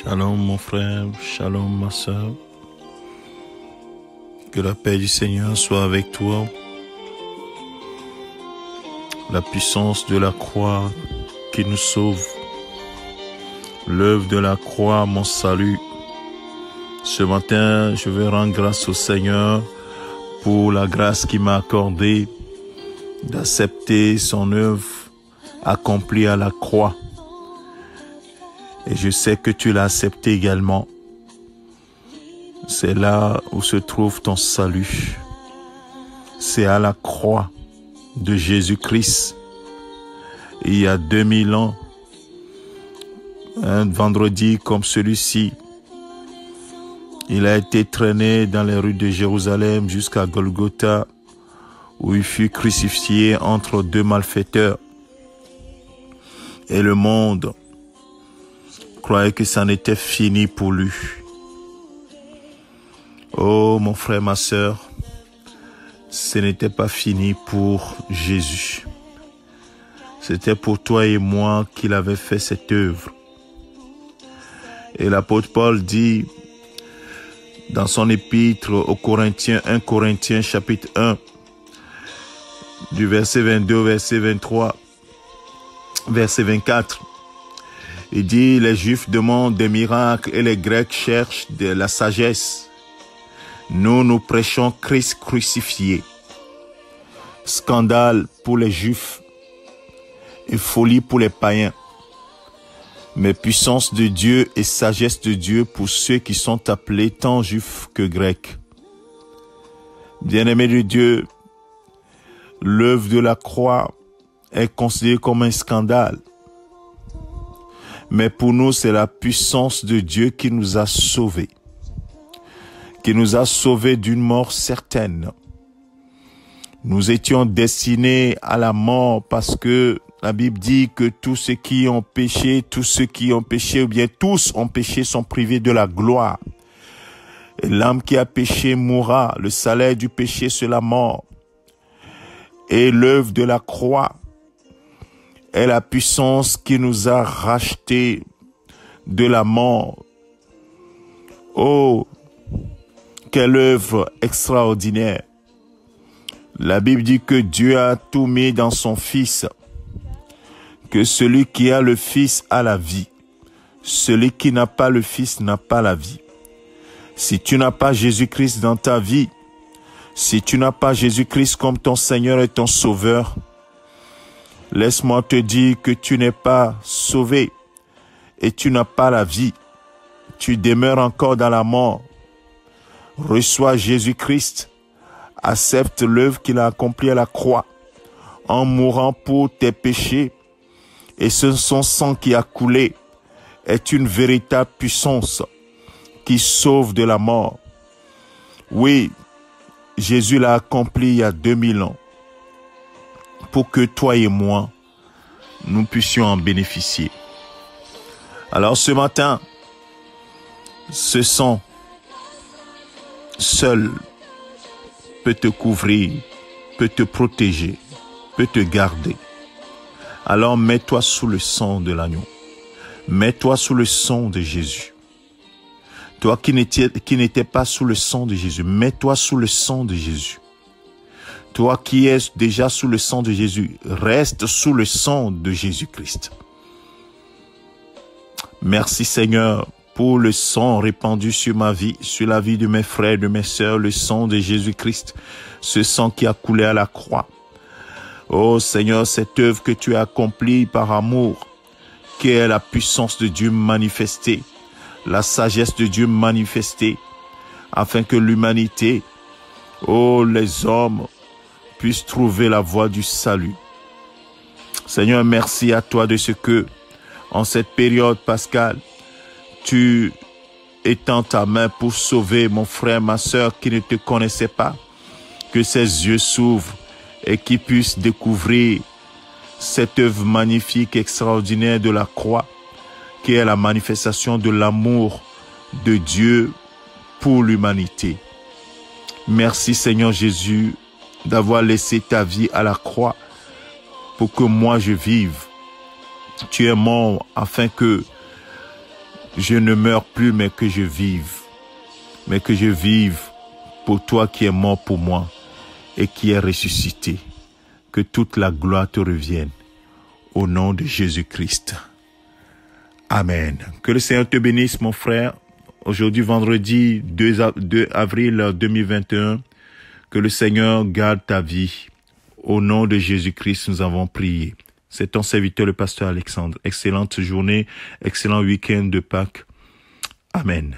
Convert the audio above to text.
Shalom mon frère, shalom ma soeur. Que la paix du Seigneur soit avec toi. La puissance de la croix qui nous sauve. L'œuvre de la croix, mon salut. Ce matin, je vais rendre grâce au Seigneur pour la grâce qu'il m'a accordée d'accepter son œuvre accomplie à la croix. Et je sais que tu l'as accepté également. C'est là où se trouve ton salut. C'est à la croix de Jésus-Christ. Il y a 2000 ans, un vendredi comme celui-ci, il a été traîné dans les rues de Jérusalem jusqu'à Golgotha, où il fut crucifié entre deux malfaiteurs. Et le monde croyait que ça n'était fini pour lui. Oh mon frère, ma sœur, ce n'était pas fini pour Jésus. C'était pour toi et moi qu'il avait fait cette œuvre. Et l'apôtre Paul dit dans son épître aux Corinthiens, 1 Corinthiens chapitre 1, du verset 22 au verset 23, verset 24, il dit, les Juifs demandent des miracles et les Grecs cherchent de la sagesse. Nous prêchons Christ crucifié. Scandale pour les Juifs et folie pour les païens. Mais puissance de Dieu et sagesse de Dieu pour ceux qui sont appelés tant Juifs que Grecs. Bien-aimés de Dieu, l'œuvre de la croix est considérée comme un scandale. Mais pour nous, c'est la puissance de Dieu qui nous a sauvés. Qui nous a sauvés d'une mort certaine. Nous étions destinés à la mort parce que la Bible dit que tous ceux qui ont péché, ou bien tous ont péché sont privés de la gloire. Et l'âme qui a péché mourra. Le salaire du péché, c'est la mort. Et l'œuvre de la croix est la puissance qui nous a rachetés de la mort. Oh, quelle œuvre extraordinaire. La Bible dit que Dieu a tout mis dans son Fils. Que celui qui a le Fils a la vie. Celui qui n'a pas le Fils n'a pas la vie. Si tu n'as pas Jésus-Christ dans ta vie, si tu n'as pas Jésus-Christ comme ton Seigneur et ton Sauveur, laisse-moi te dire que tu n'es pas sauvé et tu n'as pas la vie. Tu demeures encore dans la mort. Reçois Jésus-Christ. Accepte l'œuvre qu'il a accomplie à la croix en mourant pour tes péchés. Et son sang qui a coulé est une véritable puissance qui sauve de la mort. Oui, Jésus l'a accompli il y a 2000 ans pour que toi et moi, nous puissions en bénéficier. Alors ce matin, ce sang seul peut te couvrir, peut te protéger, peut te garder. Alors mets-toi sous le sang de l'agneau. Mets-toi sous le sang de Jésus. Toi qui n'étais pas sous le sang de Jésus, mets-toi sous le sang de Jésus. Toi qui es déjà sous le sang de Jésus, reste sous le sang de Jésus-Christ. Merci Seigneur pour le sang répandu sur ma vie, sur la vie de mes frères, de mes sœurs, le sang de Jésus-Christ, ce sang qui a coulé à la croix. Oh Seigneur, cette œuvre que tu as accomplie par amour, qui est la puissance de Dieu manifestée, la sagesse de Dieu manifestée, afin que l'humanité, oh les hommes, puissent trouver la voie du salut. Seigneur, merci à toi de ce que, en cette période pascale, tu étends ta main pour sauver mon frère, ma sœur qui ne te connaissait pas, que ses yeux s'ouvrent et qu'il puisse découvrir cette œuvre magnifique, extraordinaire de la croix, qui est la manifestation de l'amour de Dieu pour l'humanité. Merci Seigneur Jésus d'avoir laissé ta vie à la croix pour que moi je vive. Tu es mort afin que je ne meurs plus, mais que je vive. Mais que je vive pour toi qui es mort pour moi et qui est ressuscité. Que toute la gloire te revienne. Au nom de Jésus-Christ. Amen. Que le Seigneur te bénisse, mon frère. Aujourd'hui, vendredi 2 avril 2021. Que le Seigneur garde ta vie. Au nom de Jésus-Christ, nous avons prié. C'est ton serviteur, le pasteur Alexandre. Excellente journée, excellent week-end de Pâques. Amen.